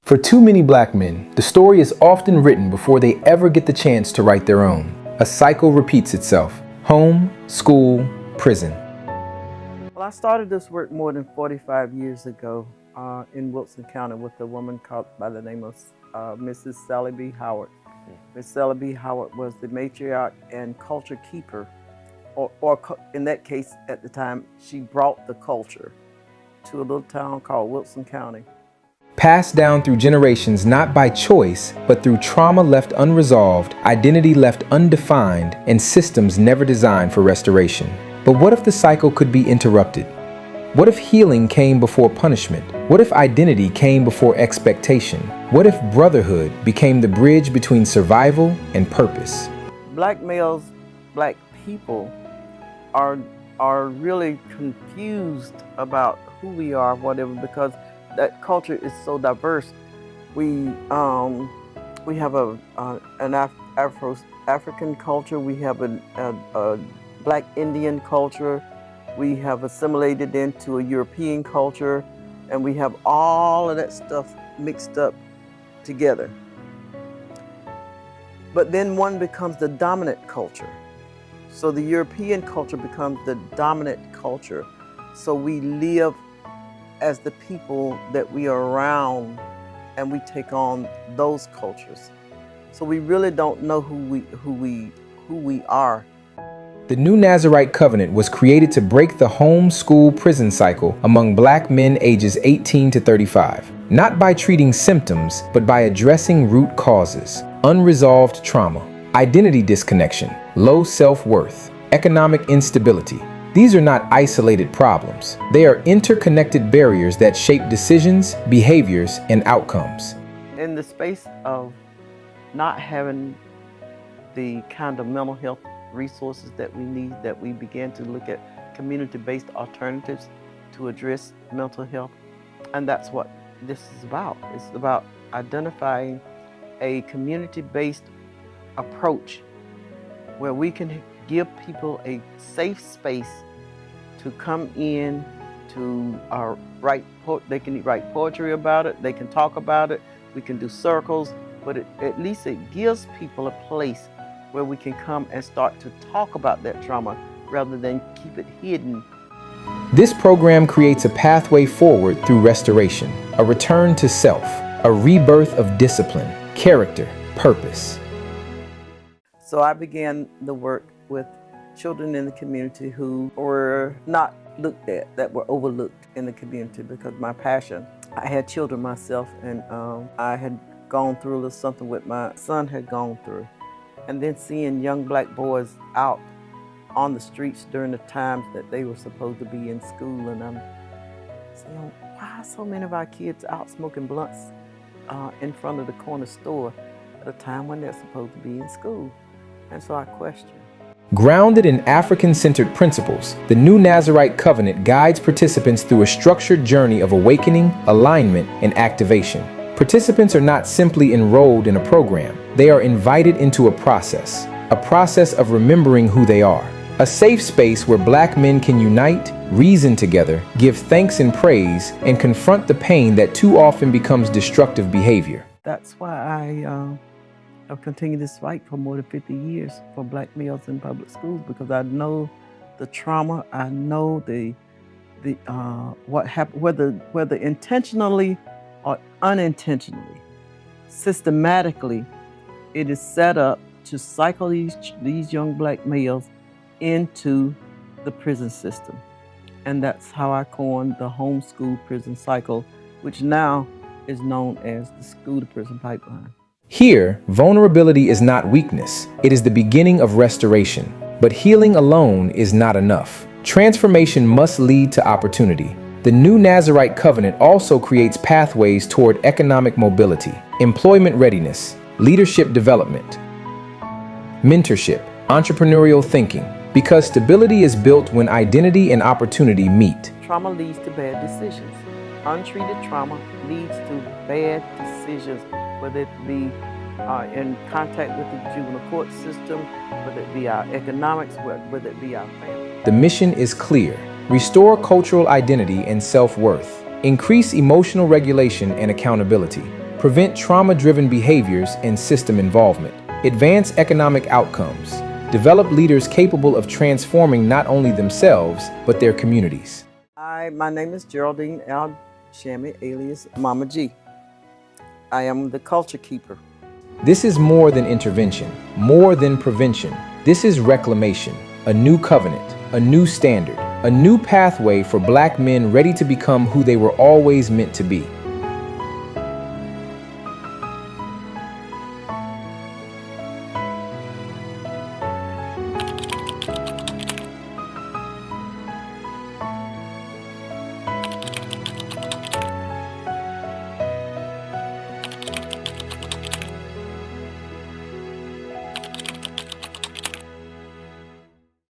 For too many black men, the story is often written before they ever get the chance to write their own. A cycle repeats itself: home, school, prison. Well, I started this work more than 45 years ago in Wilson County with a woman called by the name of Mrs. Sally B. Howard. Miss Sally B. Howard was the matriarch and culture keeper, or in that case at the time, she brought the culture to a little town called Wilson County. Passed down through generations not by choice, but through trauma left unresolved, identity left undefined, and systems never designed for restoration. But what if the cycle could be interrupted? What if healing came before punishment? What if identity came before expectation? What if brotherhood became the bridge between survival and purpose? Black males, black people are really confused about who we are, whatever, because that culture is so diverse. We have an African culture. We have a Black Indian culture. We have assimilated into a European culture, and we have all of that stuff mixed up together. But then one becomes the dominant culture. So the European culture becomes the dominant culture. So we live as the people that we are around, and we take on those cultures. So we really don't know who we are. The new Nazarite covenant was created to break the home, school, prison cycle among black men ages 18 to 35, not by treating symptoms, but by addressing root causes: unresolved trauma, identity disconnection, low self-worth, economic instability. These are not isolated problems. They are interconnected barriers that shape decisions, behaviors, and outcomes. In the space of not having the kind of mental health resources that we need, that we began to look at community-based alternatives to address mental health. And that's what this is about. It's about identifying a community-based approach where we can give people a safe space to come in to they can write poetry about it, they can talk about it, we can do circles, but at least it gives people a place where we can come and start to talk about that trauma rather than keep it hidden. This program creates a pathway forward through restoration, a return to self, a rebirth of discipline, character, purpose. So I began the work with children in the community who were not looked at, that were overlooked in the community, because my passion. I had children myself, and I had gone through a little something what my son had gone through. And then seeing young black boys out on the streets during the times that they were supposed to be in school, and I'm saying, why are so many of our kids out smoking blunts in front of the corner store at a time when they're supposed to be in school? And so I questioned. Grounded in African-centered principles, the new Nazarite covenant guides participants through a structured journey of awakening, alignment, and activation. Participants are not simply enrolled in a program. They are invited into a process of remembering who they are. A safe space where black men can unite, reason together, give thanks and praise, and confront the pain that too often becomes destructive behavior. That's why I've continued this fight for more than 50 years for black males in public schools, because I know the trauma, I know what happened, whether intentionally or unintentionally, systematically, it is set up to cycle these young black males into the prison system. And that's how I coined the homeschool prison cycle, which now is known as the school to prison pipeline. Here, vulnerability is not weakness. It is the beginning of restoration. But healing alone is not enough. Transformation must lead to opportunity. The new Nazarite covenant also creates pathways toward economic mobility, employment readiness, leadership development, mentorship, entrepreneurial thinking, because stability is built when identity and opportunity meet. Trauma leads to bad decisions. Untreated trauma leads to bad decisions, whether it be in contact with the juvenile court system, whether it be our economics, whether it be our family. The mission is clear: restore cultural identity and self-worth, increase emotional regulation and accountability, prevent trauma-driven behaviors and system involvement, advance economic outcomes, develop leaders capable of transforming not only themselves, but their communities. Hi, my name is Geraldine L. Shammy, alias Mama G. I am the culture keeper. This is more than intervention, more than prevention. This is reclamation, a new covenant, a new standard, a new pathway for Black men ready to become who they were always meant to be.